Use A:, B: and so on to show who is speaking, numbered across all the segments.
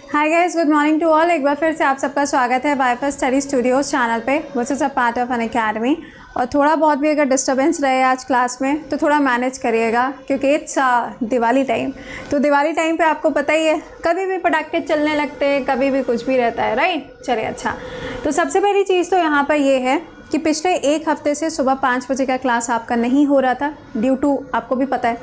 A: Hi guys, good morning to all. एक बार फिर से आप सबका स्वागत है वाईफाई स्टडी स्टूडियोज चैनल पे। Which is a part of an academy. और थोड़ा बहुत भी अगर डिस्टर्बेंस रहे आज क्लास में तो थोड़ा मैनेज करिएगा, क्योंकि इट्स दिवाली टाइम। तो दिवाली टाइम पे आपको पता ही है, कभी भी पटाखे चलने लगते हैं, कभी भी कुछ भी रहता है, राइट। चलिए अच्छा, तो सबसे पहली चीज़ तो यहाँ पर ये है कि पिछले एक हफ्ते से सुबह 5 बजे का क्लास आपका नहीं हो रहा था ड्यू टू, आपको भी पता है।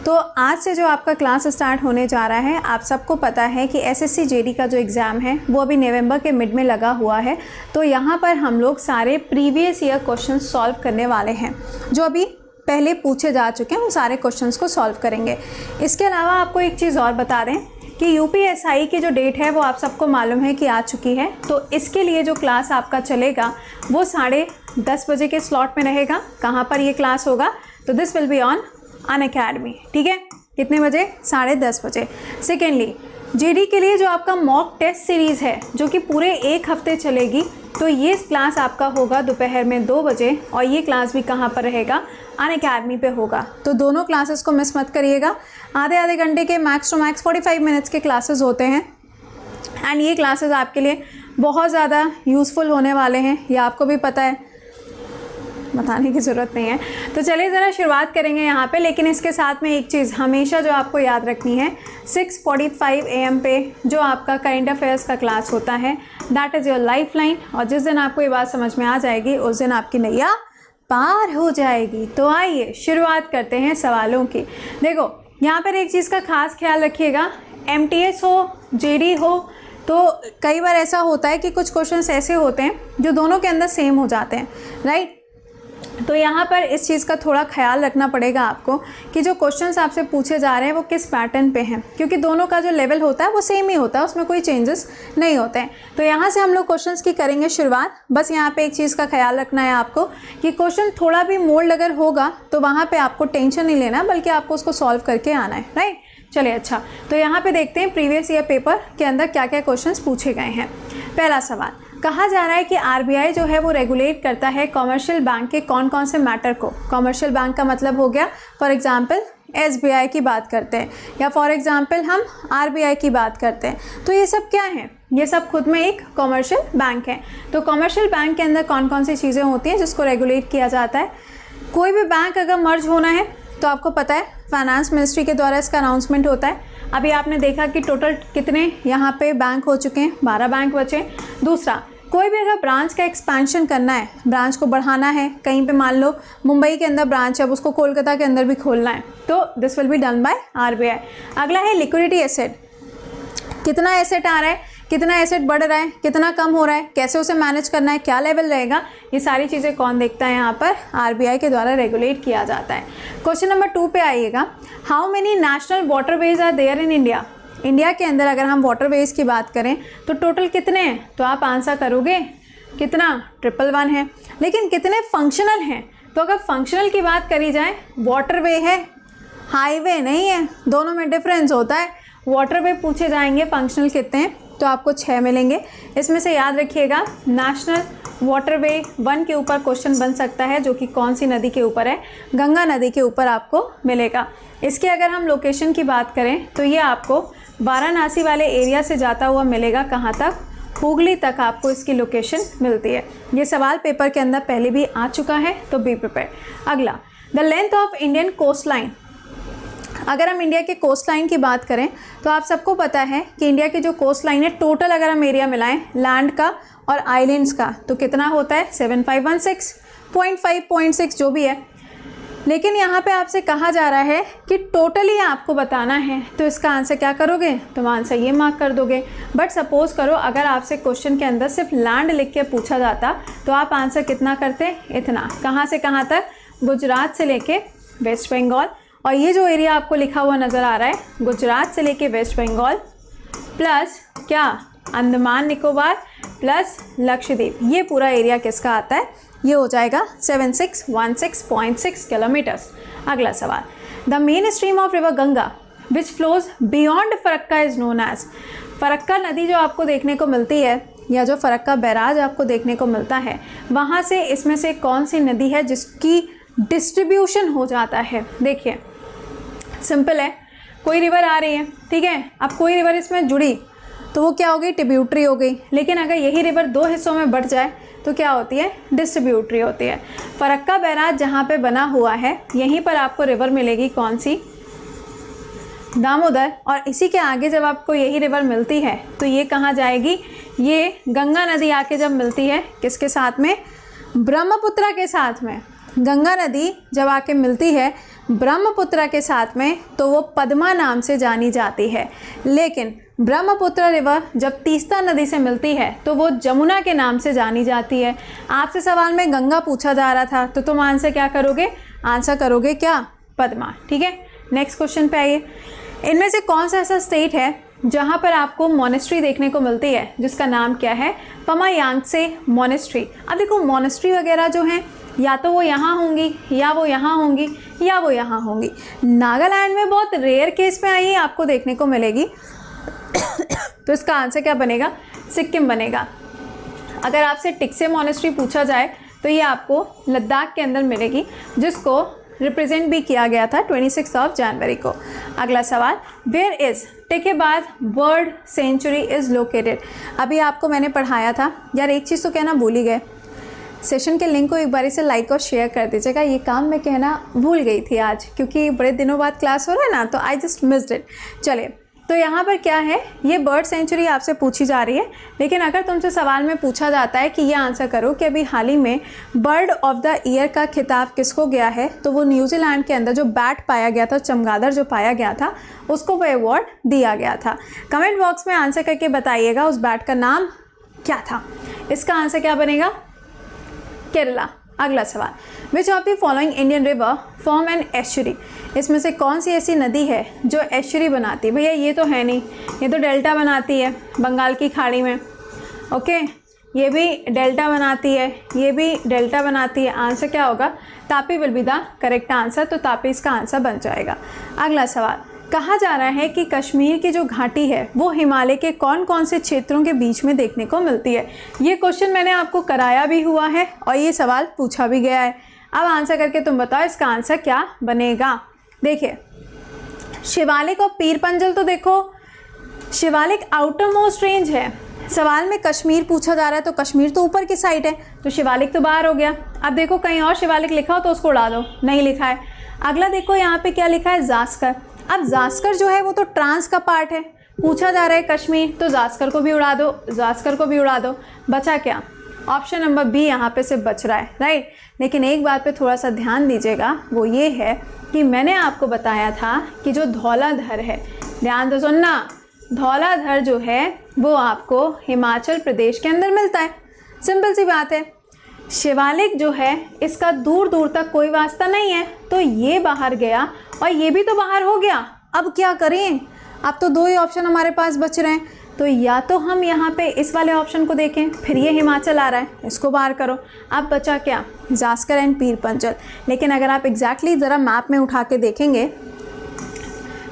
A: तो आज से जो आपका क्लास स्टार्ट होने जा रहा है, आप सबको पता है कि एसएससी जेडी का जो एग्ज़ाम है वो अभी नवंबर के मिड में लगा हुआ है। तो यहाँ पर हम लोग सारे प्रीवियस ईयर क्वेश्चन सॉल्व करने वाले हैं, जो अभी पहले पूछे जा चुके हैं, उन सारे क्वेश्चंस को सॉल्व करेंगे। इसके अलावा आपको एक चीज़ और बता दें कि यूपीएसआई की जो डेट है वो आप सबको मालूम है कि आ चुकी है। तो इसके लिए जो क्लास आपका चलेगा वो 10:30 बजे के स्लॉट में रहेगा। कहाँ पर ये क्लास होगा? तो this will be on Unacademy, ठीक है। कितने बजे? 10:30 बजे। सेकेंडली, जेडी के लिए जो आपका मॉक टेस्ट सीरीज़ है जो कि पूरे एक हफ्ते चलेगी, तो ये क्लास आपका होगा दोपहर में 2 बजे। और ये क्लास भी कहाँ पर रहेगा? अनअकैडमी पे होगा। तो दोनों क्लासेस को मिस मत करिएगा। आधे घंटे के मैक्स टू मैक्स 45 मिनट्स के क्लासेस होते हैं। एंड ये क्लासेस आपके लिए बहुत ज़्यादा यूज़फुल होने वाले हैं, ये आपको भी पता है, बताने की ज़रूरत नहीं है। तो चलिए ज़रा शुरुआत करेंगे यहाँ पे। लेकिन इसके साथ में एक चीज़ हमेशा जो आपको याद रखनी है, 6:45 AM पे जो आपका करंट अफेयर्स का क्लास होता है, that is your life line. और जिस दिन आपको ये बात समझ में आ जाएगी, उस दिन आपकी नैया पार हो जाएगी। तो आइए शुरुआत करते हैं सवालों की। देखो, यहाँ पर एक चीज़ का खास ख्याल रखिएगा, MTS हो, JD हो, तो कई बार ऐसा होता है कि कुछ क्वेश्चंस ऐसे होते हैं जो दोनों के अंदर सेम हो जाते हैं, राइट। तो यहाँ पर इस चीज़ का थोड़ा ख्याल रखना पड़ेगा आपको कि जो क्वेश्चंस आपसे पूछे जा रहे हैं वो किस पैटर्न पे हैं, क्योंकि दोनों का जो लेवल होता है वो सेम ही होता है, उसमें कोई चेंजेस नहीं होते हैं। तो यहाँ से हम लोग क्वेश्चंस की करेंगे शुरुआत। बस यहाँ पे एक चीज़ का ख्याल रखना है आपको कि क्वेश्चन थोड़ा भी मोल्ड अगर होगा तो वहाँ पर आपको टेंशन नहीं लेना, बल्कि आपको उसको सॉल्व करके आना है, राइट। चलिए अच्छा, तो यहाँ पे देखते हैं प्रीवियस ईयर पेपर के अंदर क्या क्या क्वेश्चंस पूछे गए हैं। पहला सवाल, कहा जा रहा है कि आरबीआई जो है वो रेगुलेट करता है कमर्शियल बैंक के कौन कौन से मैटर को। कमर्शियल बैंक का मतलब हो गया, फॉर एग्जांपल एसबीआई की बात करते हैं, या फॉर एग्जांपल हम आरबीआई की बात करते हैं। तो ये सब क्या है? ये सब खुद में एक कमर्शियल बैंक है। तो कमर्शियल बैंक के अंदर कौन कौन सी चीज़ें होती हैं जिसको रेगुलेट किया जाता है? कोई भी बैंक अगर मर्ज होना है तो आपको पता है फाइनेंस मिनिस्ट्री के द्वारा इसका अनाउंसमेंट होता है। अभी आपने देखा कि टोटल कितने यहाँ पे बैंक हो चुके हैं, 12 बैंक बचे। दूसरा, कोई भी अगर ब्रांच का एक्सपेंशन करना है, ब्रांच को बढ़ाना है, कहीं पे मान लो मुंबई के अंदर ब्रांच है, अब उसको कोलकाता के अंदर भी खोलना है, तो this will be done by RBI. अगला है लिक्विडिटी एसेट। कितना एसेट आ रहा है, कितना एसेट बढ़ रहा है, कितना कम हो रहा है, कैसे उसे मैनेज करना है, क्या लेवल रहेगा, ये सारी चीज़ें कौन देखता है? यहाँ पर आरबीआई के द्वारा रेगुलेट किया जाता है। क्वेश्चन नंबर 2 पे आइएगा, how many national waterways are there in India. India के अंदर अगर हम वाटरवेज की बात करें तो टोटल कितने हैं? तो आप आंसर करोगे कितना? 111 है। लेकिन कितने फंक्शनल हैं? तो अगर फंक्शनल की बात करी जाए, वाटरवे है, हाईवे नहीं है, दोनों में डिफरेंस होता है। वाटरवे पूछे जाएंगे, फंक्शनल कितने हैं, तो आपको 6 मिलेंगे। इसमें से याद रखिएगा, नेशनल वाटरवे 1 के ऊपर क्वेश्चन बन सकता है, जो कि कौन सी नदी के ऊपर है? गंगा नदी के ऊपर आपको मिलेगा। इसके अगर हम लोकेशन की बात करें तो ये आपको वाराणसी वाले एरिया से जाता हुआ मिलेगा। कहाँ तक? हुगली तक आपको इसकी लोकेशन मिलती है। ये सवाल पेपर के अंदर पहले भी आ चुका है, तो बी प्रिपेयर। अगला, the length of Indian coast line. अगर हम इंडिया के कोस्ट लाइन की बात करें तो आप सबको पता है कि इंडिया की जो कोस्ट लाइन है, टोटल अगर हम एरिया मिलाएं लैंड का और आइलैंड्स का, तो कितना होता है? 7516.5.6 जो भी है। लेकिन यहाँ पे आपसे कहा जा रहा है कि टोटली आपको बताना है, तो इसका आंसर क्या करोगे? तो आंसर ये मार्क कर दोगे। बट सपोज करो अगर आपसे क्वेश्चन के अंदर सिर्फ लैंड लिख के पूछा जाता तो आप आंसर कितना करते? इतना। कहाँ से कहाँ तक? गुजरात से लेके वेस्ट बंगाल। और ये जो एरिया आपको लिखा हुआ नज़र आ रहा है, गुजरात से लेके वेस्ट बंगाल प्लस क्या? अंडमान निकोबार प्लस लक्षद्वीप, ये पूरा एरिया किसका आता है? ये हो जाएगा 7616.6 किलोमीटर्स। अगला सवाल, the main stream of river Ganga which flows beyond Farakka is known as. Farakka नदी जो आपको देखने को मिलती है, या जो फरक्का बैराज आपको देखने को मिलता है, वहाँ से इसमें से कौन सी नदी है जिसकी डिस्ट्रीब्यूशन हो जाता है? देखिए सिंपल है, कोई रिवर आ रही है, ठीक है, अब कोई रिवर इसमें जुड़ी तो वो क्या हो गई, ट्रिब्यूटरी हो गई। लेकिन अगर यही रिवर दो हिस्सों में बढ़ जाए तो क्या होती है, डिस्ट्रीब्यूटरी होती है। फरक्का बैराज जहाँ पे बना हुआ है यहीं पर आपको रिवर मिलेगी, कौन सी, दामोदर। और इसी के आगे जब आपको यही रिवर मिलती है तो ये कहाँ जाएगी, ये गंगा नदी आके जब मिलती है किसके साथ में, ब्रह्मपुत्र के साथ में। गंगा नदी जब आके मिलती है ब्रह्मपुत्र के साथ में तो वो पद्मा नाम से जानी जाती है। लेकिन ब्रह्मपुत्र रिवर जब तीस्ता नदी से मिलती है तो वो जमुना के नाम से जानी जाती है। आपसे सवाल में गंगा पूछा जा रहा था तो तुम आंसर क्या करोगे, आंसर करोगे क्या, पद्मा। ठीक है, नेक्स्ट क्वेश्चन पे आइए। इनमें से कौन सा ऐसा स्टेट है जहाँ पर आपको मोनेस्ट्री देखने को मिलती है जिसका नाम क्या है, पमायांगत्से मोनेस्ट्री। अब देखो मोनेस्ट्री वगैरह जो हैं या तो वो यहाँ होंगी या वो यहाँ होंगी या वो यहाँ होंगी। नागालैंड में बहुत रेयर केस में आई आपको देखने को मिलेगी तो इसका आंसर क्या बनेगा, सिक्किम बनेगा। अगर आपसे टिक्से मोनेस्ट्री पूछा जाए तो ये आपको लद्दाख के अंदर मिलेगी, जिसको रिप्रेजेंट भी किया गया था 26 जनवरी को। अगला सवाल, वेयर इज़ टिक के बाद बर्ड सेंचुरी इज़ लोकेटेड। अभी आपको मैंने पढ़ाया था यार, एक चीज़ तो कहना भूल ही गए, सेशन के लिंक को एक बारी से लाइक और शेयर कर दीजिएगा। ये काम मैं कहना भूल गई थी आज, क्योंकि बड़े दिनों बाद क्लास हो रहा है ना, तो आई जस्ट मिस्ड इट। चलिए, तो यहाँ पर क्या है, ये बर्ड सेंचुरी आपसे पूछी जा रही है। लेकिन अगर तुमसे सवाल में पूछा जाता है कि ये आंसर करो कि अभी हाल ही में बर्ड ऑफ द ईयर का खिताब किसको गया है, तो वो न्यूजीलैंड के अंदर जो बैट पाया गया था, चमगादड़ जो पाया गया था, उसको वो अवार्ड दिया गया था। कमेंट बॉक्स में आंसर करके बताइएगा उस बैट का नाम क्या था। इसका आंसर क्या बनेगा, केरला। अगला सवाल, which of the following Indian river form an estuary. इसमें से कौन सी ऐसी नदी है जो एस्चुरी बनाती है। भैया ये तो है नहीं, ये तो डेल्टा बनाती है बंगाल की खाड़ी में। ओके, ये भी डेल्टा बनाती है, ये भी डेल्टा बनाती है। आंसर क्या होगा, Tapi will be the correct answer. तो तापी इसका आंसर बन जाएगा। अगला सवाल, कहा जा रहा है कि कश्मीर की जो घाटी है वो हिमालय के कौन कौन से क्षेत्रों के बीच में देखने को मिलती है। ये क्वेश्चन मैंने आपको कराया भी हुआ है और ये सवाल पूछा भी गया है। अब आंसर करके तुम बताओ इसका आंसर क्या बनेगा। देखिए, शिवालिक और पीर पंजल, तो देखो शिवालिक आउटर मोस्ट रेंज है। सवाल में कश्मीर पूछा जा रहा है तो कश्मीर तो ऊपर की साइड है, तो शिवालिक तो बाहर हो गया। अब देखो कहीं और शिवालिक लिखा हो तो उसको उड़ा दो, नहीं लिखा है। अगला देखो यहाँ पे क्या लिखा है, जास्कर। अब जास्कर जो है वो तो ट्रांस का पार्ट है, पूछा जा रहा है कश्मीर, तो जास्कर को भी उड़ा दो, जास्कर को भी उड़ा दो। बचा क्या, ऑप्शन नंबर बी यहाँ पे से बच रहा है, राइट। लेकिन एक बात पे थोड़ा सा ध्यान दीजिएगा, वो ये है कि मैंने आपको बताया था कि जो धौलाधर है, ध्यान दो सुनना, धौलाधर जो है वो आपको हिमाचल प्रदेश के अंदर मिलता है। सिंपल सी बात है। शिवालिक जो है इसका दूर दूर तक कोई वास्ता नहीं है, तो ये बाहर गया और ये भी तो बाहर हो गया। अब क्या करें, अब तो दो ही ऑप्शन हमारे पास बच रहे हैं, तो या तो हम यहाँ पे इस वाले ऑप्शन को देखें, फिर ये हिमाचल आ रहा है, इसको बाहर करो। अब बचा क्या, जास्कर एंड पीर पंजल। लेकिन अगर आप एग्जैक्टली ज़रा मैप में उठा के देखेंगे,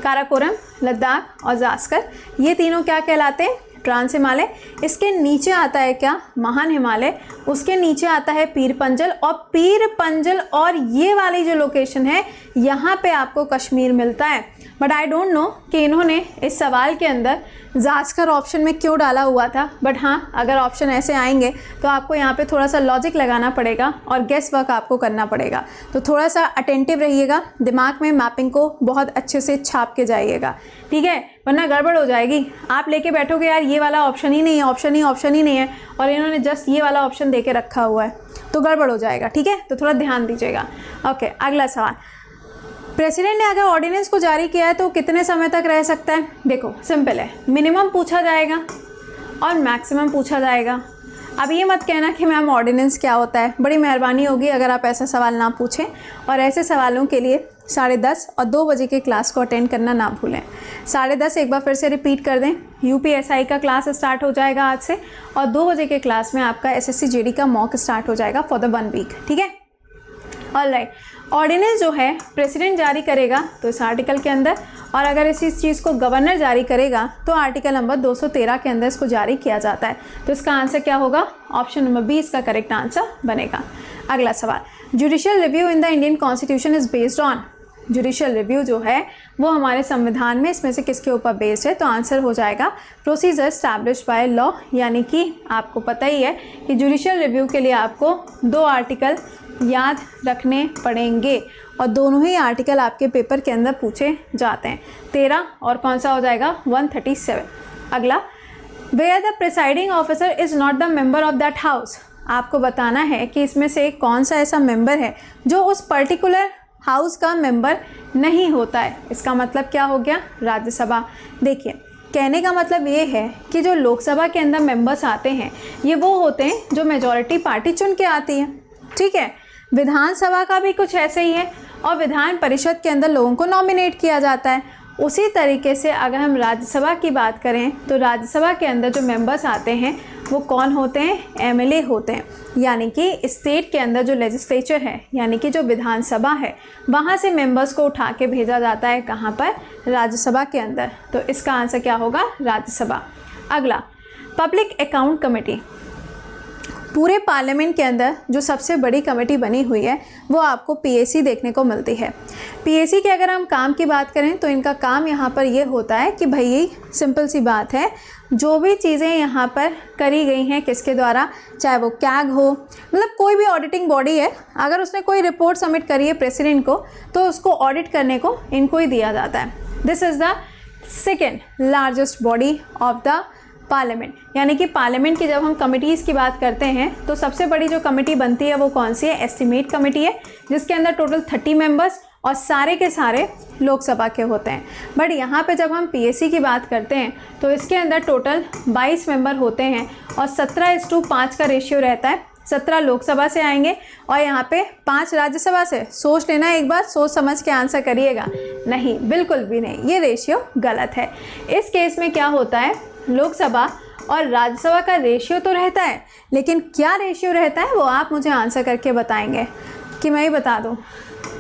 A: काराकोरम, लद्दाख और जास्कर, ये तीनों क्या कहलाते हैं, ट्रांस हिमालय। इसके नीचे आता है क्या, महान हिमालय। उसके नीचे आता है पीर पंजल, और पीर पंजल और ये वाली जो लोकेशन है यहाँ पे आपको कश्मीर मिलता है। बट आई डोंट नो कि इन्होंने इस सवाल के अंदर जास्कर ऑप्शन में क्यों डाला हुआ था। बट हाँ, अगर ऑप्शन ऐसे आएंगे तो आपको यहाँ पे थोड़ा सा लॉजिक लगाना पड़ेगा और गेस वर्क आपको करना पड़ेगा। तो थोड़ा सा अटेंटिव रहिएगा, दिमाग में मैपिंग को बहुत अच्छे से छाप के जाइएगा, ठीक है, वरना गड़बड़ हो जाएगी। आप लेके बैठोगे यार ये वाला ऑप्शन ही नहीं है, ऑप्शन ही नहीं है, और इन्होंने जस्ट ये वाला ऑप्शन दे के रखा हुआ है, तो गड़बड़ हो जाएगा, ठीक है। तो थोड़ा ध्यान दीजिएगा। ओके, अगला सवाल, प्रेसिडेंट ने अगर ऑर्डिनेंस को जारी किया है तो कितने समय तक रह सकता है। देखो सिंपल है, मिनिमम पूछा जाएगा और मैक्सिमम पूछा जाएगा। अब ये मत कहना कि मैम ऑर्डिनेंस क्या होता है, बड़ी मेहरबानी होगी अगर आप ऐसा सवाल ना पूछें। और ऐसे सवालों के लिए 10:30 और 2 बजे के क्लास को अटेंड करना ना भूलें। 10:30 एक बार फिर से रिपीट कर दें, यूपीएसआई का क्लास स्टार्ट हो जाएगा आज से, और 2 बजे के क्लास में आपका एसएससी जेडी का मॉक स्टार्ट हो जाएगा फॉर द 1 वीक, ठीक है। ऑलराइट, ऑर्डिनेंस जो है प्रेसिडेंट जारी करेगा तो इस आर्टिकल के अंदर, और अगर इस चीज़ को गवर्नर जारी करेगा तो आर्टिकल नंबर 213 के अंदर इसको जारी किया जाता है। तो इसका आंसर क्या होगा, ऑप्शन नंबर बी इसका करेक्ट आंसर बनेगा। अगला सवाल, judicial review in the Indian constitution is based on. Judicial review जो है वो हमारे संविधान में इसमें से किसके ऊपर बेस्ड है? तो आंसर हो जाएगा प्रोसीजर एस्टैब्लिश्ड बाय लॉ, यानी कि आपको पता ही है कि जुडिशियल रिव्यू के लिए आपको 2 आर्टिकल याद रखने पड़ेंगे और दोनों ही आर्टिकल आपके पेपर के अंदर पूछे जाते हैं। 13 और कौन सा हो जाएगा? 137। अगला, where the presiding officer is not the member of that house. आपको बताना है कि इसमें से कौन सा ऐसा मेंबर है जो उस पर्टिकुलर हाउस का मेंबर नहीं होता है। इसका मतलब क्या हो गया? राज्यसभा। देखिए, कहने का मतलब ये है कि जो लोकसभा के अंदर मेंबर्स आते हैं ये वो होते हैं जो मेजॉरिटी पार्टी चुन के आती है, ठीक है। विधानसभा का भी कुछ ऐसे ही है और विधान परिषद के अंदर लोगों को नॉमिनेट किया जाता है। उसी तरीके से अगर हम राज्यसभा की बात करें तो राज्यसभा के अंदर जो मेंबर्स आते हैं वो कौन होते हैं? एमएलए होते हैं, यानी कि स्टेट के अंदर जो लेजिस्लेचर है यानी कि जो विधानसभा है वहाँ से मेंबर्स को उठा के भेजा जाता है कहाँ पर? राज्यसभा के अंदर। तो इसका आंसर क्या होगा? राज्यसभा। अगला, पब्लिक अकाउंट कमेटी। पूरे पार्लियामेंट के अंदर जो सबसे बड़ी कमेटी बनी हुई है वो आपको पीएसी देखने को मिलती है। पीएसी के अगर हम काम की बात करें तो इनका काम यहाँ पर ये होता है कि भाई यही सिंपल सी बात है, जो भी चीज़ें यहाँ पर करी गई हैं किसके द्वारा, चाहे वो कैग हो, मतलब कोई भी ऑडिटिंग बॉडी है, अगर उसने कोई रिपोर्ट सबमिट करी है प्रेसिडेंट को तो उसको ऑडिट करने को इनको ही दिया जाता है। This is the second largest body of the parliament, यानी कि पार्लियामेंट की जब हम कमिटीज़ की बात करते हैं तो सबसे बड़ी जो कमेटी बनती है वो कौन सी है? एस्टिमेट कमेटी है, जिसके अंदर टोटल 30 मेंबर्स और सारे के सारे लोकसभा के होते हैं। बट यहाँ पे जब हम पीएसी की बात करते हैं तो इसके अंदर टोटल 22 मेंबर होते हैं और 17:5 का रेशियो रहता है। 17 लोकसभा से आएंगे और यहाँ पे 5 राज्यसभा से। सोच लेना एक बार, सोच समझ के आंसर करिएगा। नहीं, बिल्कुल भी नहीं, ये रेशियो गलत है। इस केस में क्या होता है, लोकसभा और राज्यसभा का रेशियो तो रहता है, लेकिन क्या रेशियो रहता है वो आप मुझे आंसर करके बताएंगे कि मैं ही बता दूँ?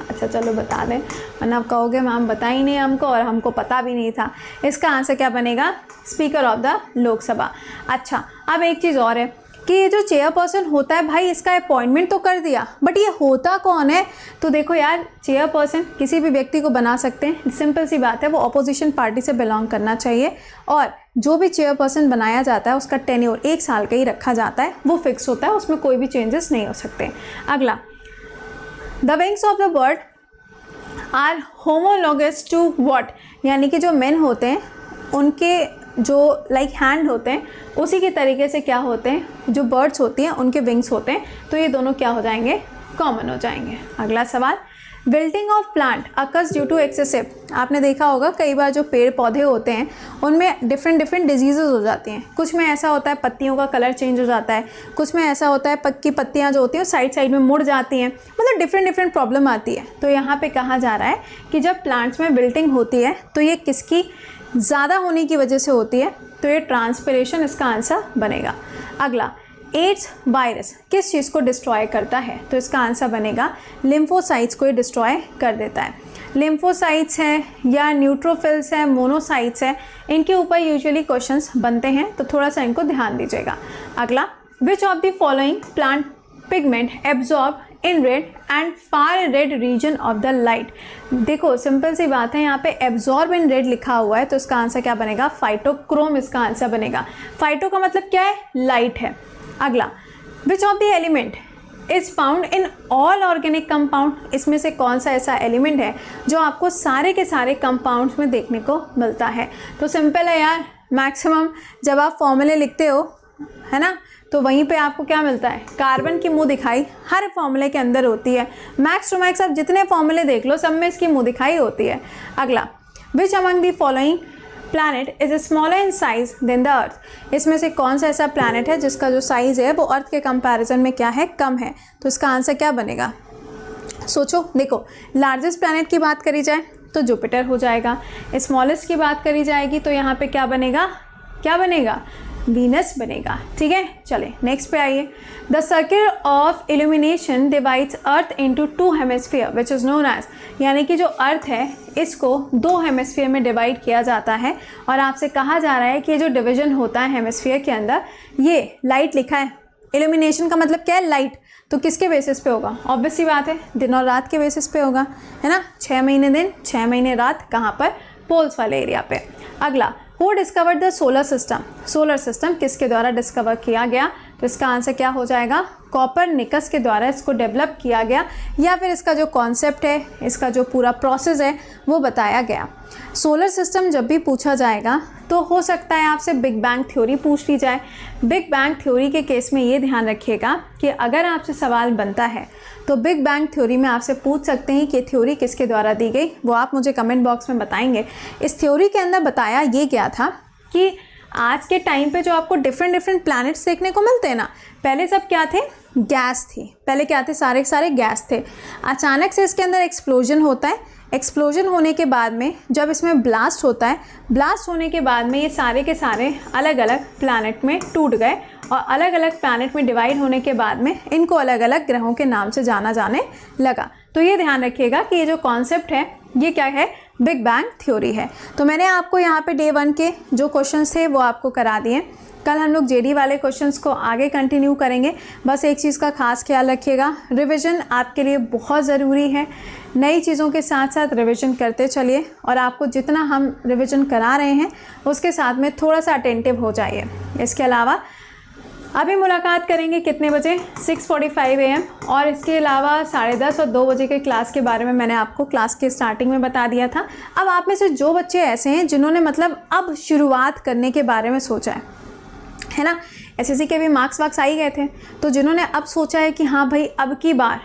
A: अच्छा चलो बता दें, वरना आप कहोगे मैम बता ही नहीं हमको और हमको पता भी नहीं था। इसका आंसर क्या बनेगा? Speaker of the Lok Sabha. अच्छा, अब एक चीज़ और है कि ये जो चेयरपर्सन होता है भाई इसका अपॉइंटमेंट तो कर दिया, बट ये होता कौन है? तो देखो यार, चेयरपर्सन किसी भी व्यक्ति को बना सकते हैं, सिंपल सी बात है, वो अपोजिशन पार्टी से बिलोंग करना चाहिए और जो भी चेयरपर्सन बनाया जाता है उसका टेन्योर 1 साल का ही रखा जाता है, वो फिक्स होता है, उसमें कोई भी चेंजेस नहीं हो सकते। अगला, the wings of the bird are homologous to what, यानी कि जो मेन होते हैं उनके जो लाइक हैंड होते हैं उसी के तरीके से क्या होते हैं, जो बर्ड्स होती हैं उनके विंग्स होते हैं, तो ये दोनों क्या हो जाएंगे? कॉमन हो जाएंगे। अगला सवाल, wilting of plant occurs due to excessive. आपने देखा होगा कई बार जो पेड़ पौधे होते हैं उनमें डिफरेंट डिजीज़ हो जाती हैं। कुछ में ऐसा होता है पत्तियों का कलर चेंज हो जाता है, कुछ में ऐसा होता है पक्की पत्तियां जो होती हैं साइड में मुड़ जाती हैं, मतलब डिफरेंट प्रॉब्लम आती है। तो यहाँ पे कहा जा रहा है कि जब प्लांट्स में विल्टिंग होती है तो ये किसकी ज़्यादा होने की वजह से होती है? तो ये ट्रांसपिरेशन इसका आंसर बनेगा। अगला, एड्स वायरस किस चीज़ को डिस्ट्रॉय करता है? तो इसका आंसर बनेगा लिम्फोसाइट्स को ये डिस्ट्रॉय कर देता है। लिम्फोसाइट्स हैं या न्यूट्रोफिल्स हैं, मोनोसाइट्स हैं, इनके ऊपर यूजुअली क्वेश्चंस बनते हैं, तो थोड़ा सा इनको ध्यान दीजिएगा। अगला, विच of the following plant pigment absorb in red and far red region of the light. देखो सिंपल सी बात है, यहाँ पे एब्जॉर्ब इन रेड लिखा हुआ है तो इसका आंसर क्या बनेगा? फाइटोक्रोम इसका आंसर बनेगा। फाइटो का मतलब क्या है? लाइट है। अगला, विच of the element is found in all organic compound, इसमें से कौन सा ऐसा एलिमेंट है जो आपको सारे के सारे कंपाउंड्स में देखने को मिलता है? तो सिंपल है यार, मैक्सिमम जब आप फॉर्मूले लिखते हो है ना, तो वहीं पे आपको क्या मिलता है? कार्बन की मुंह दिखाई हर फॉर्मूले के अंदर होती है। मैक्स टू मैक्स आप जितने फॉर्मूले देख लो सब में इसकी मुंह दिखाई होती है। अगला, which among the following planet is smaller in size than the earth, इसमें से कौन सा ऐसा प्लैनेट है जिसका जो साइज़ है वो अर्थ के कंपैरिजन में क्या है? कम है। तो इसका आंसर क्या बनेगा? सोचो, देखो लार्जेस्ट प्लैनेट की बात करी जाए तो जुपिटर हो जाएगा, स्मॉलेस्ट की बात करी जाएगी तो यहाँ पे क्या बनेगा? क्या बनेगा? वीनस बनेगा। ठीक है, चले नेक्स्ट पे आइए। The circle of illumination divides earth into 2 hemisphere which is known as, यानी कि जो अर्थ है इसको 2 हेमिस्फीयर में डिवाइड किया जाता है और आपसे कहा जा रहा है कि ये जो डिवीजन होता है हेमिस्फीयर के अंदर, ये लाइट लिखा है इल्यूमिनेशन का मतलब क्या है, लाइट। तो किसके बेसिस पे होगा, ऑब्वियस सी बात है दिन और रात के बेसिस पे होगा, है ना। 6 महीने दिन 6 महीने रात, कहाँ पर, पोल्स वाले एरिया पे। अगला, who discovered the solar system, solar system किसके द्वारा डिस्कवर किया गया, तो इसका आंसर क्या हो जाएगा, कॉपरनिकस के द्वारा इसको डेवलप किया गया, या फिर इसका जो कॉन्सेप्ट है, इसका जो पूरा प्रोसेस है वो बताया गया। सोलर सिस्टम जब भी पूछा जाएगा तो हो सकता है आपसे बिग बैंग थ्योरी पूछ ली जाए। बिग बैंग थ्योरी के केस में ये ध्यान रखिएगा कि अगर आपसे सवाल बनता है तो बिग बैंग थ्योरी में आपसे पूछ सकते हैं कि थ्योरी किसके द्वारा दी गई, वो आप मुझे कमेंट बॉक्स में बताएंगे। इस थ्योरी के अंदर बताया ये गया था कि आज के टाइम पे जो आपको डिफरेंट प्लैनेट्स देखने को मिलते हैं ना, पहले सब क्या थे, गैस थी। पहले क्या थे, सारे के सारे गैस थे। अचानक से इसके अंदर एक्सप्लोजन होता है। एक्सप्लोजन होने के बाद में जब इसमें ब्लास्ट होता है, ब्लास्ट होने के बाद में ये सारे के सारे अलग अलग प्लैनेट में टूट गए, और अलग अलग प्लैनेट में डिवाइड होने के बाद में इनको अलग अलग ग्रहों के नाम से जाना जाने लगा। तो ये ध्यान रखिएगा कि ये जो कॉन्सेप्ट है ये क्या है, बिग बैंग थ्योरी है। तो मैंने आपको यहाँ पे डे 1 के जो क्वेश्चंस थे वो आपको करा दिए। कल हम लोग जेडी वाले क्वेश्चंस को आगे कंटिन्यू करेंगे। बस एक चीज़ का खास ख्याल रखिएगा, रिवीजन आपके लिए बहुत ज़रूरी है। नई चीज़ों के साथ साथ रिवीजन करते चलिए, और आपको जितना हम रिवीजन करा रहे हैं उसके साथ में थोड़ा सा अटेंटिव हो जाइए। इसके अलावा अभी मुलाकात करेंगे कितने बजे, 6:45 AM, और इसके अलावा 10:30 और 2 बजे के क्लास के बारे में मैंने आपको क्लास के स्टार्टिंग में बता दिया था। अब आप में से जो बच्चे ऐसे हैं जिन्होंने मतलब अब शुरुआत करने के बारे में सोचा है ना, एसएससी के भी मार्क्स वार्क्स आ ही गए थे, तो जिन्होंने अब सोचा है कि हाँ भाई अब की बार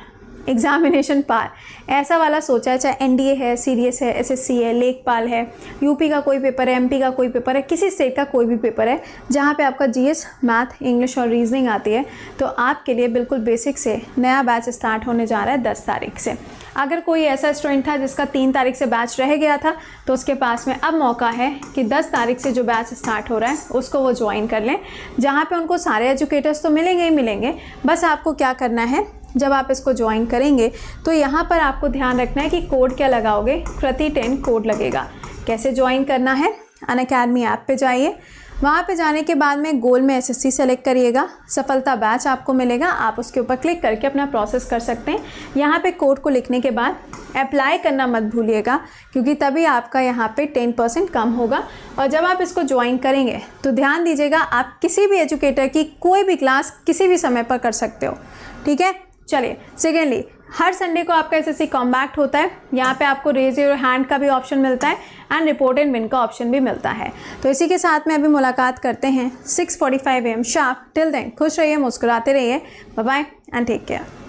A: एग्जामिनेशन पार, ऐसा वाला सोचा है, चाहे एनडीए है, सीडीएस है, एसएससी है, लेखपाल है, यूपी का कोई पेपर है, एमपी का कोई पेपर है, किसी स्टेट का कोई भी पेपर है जहाँ पे आपका जीएस, मैथ, इंग्लिश और रीजनिंग आती है, तो आपके लिए बिल्कुल बेसिक से नया बैच स्टार्ट होने जा रहा है 10 तारीख से। अगर कोई ऐसा स्टूडेंट था जिसका 3 तारीख से बैच रह गया था, तो उसके पास में अब मौका है कि 10 तारीख से जो बैच स्टार्ट हो रहा है उसको वो ज्वाइन कर लें, जहाँ पे उनको सारे एजुकेटर्स तो मिलेंगे ही मिलेंगे। बस आपको क्या करना है, जब आप इसको ज्वाइन करेंगे तो यहाँ पर आपको ध्यान रखना है कि कोड क्या लगाओगे, कृति 10 कोड लगेगा। कैसे ज्वाइन करना है, अनअकैडमी ऐप पे जाइए, वहाँ पे जाने के बाद में गोल में एसएससी सेलेक्ट करिएगा, सफलता बैच आपको मिलेगा, आप उसके ऊपर क्लिक करके अपना प्रोसेस कर सकते हैं। यहाँ पे कोड को लिखने के बाद अप्लाई करना मत भूलिएगा, क्योंकि तभी आपका यहाँ पे 10% कम होगा। और जब आप इसको ज्वाइन करेंगे तो ध्यान दीजिएगा, आप किसी भी एजुकेटर की कोई भी क्लास किसी भी समय पर कर सकते हो, ठीक है। चलिए, सेकेंडली, हर संडे को आपका एसएससी कॉम्बैक्ट होता है। यहाँ पे आपको रेज योर हैंड का भी ऑप्शन मिलता है एंड रिपोर्ट एंड विन का ऑप्शन भी मिलता है। तो इसी के साथ में अभी मुलाकात करते हैं 6:45 AM शार्प। टिल देन खुश रहिए, मुस्कुराते रहिए। Bye bye and take care.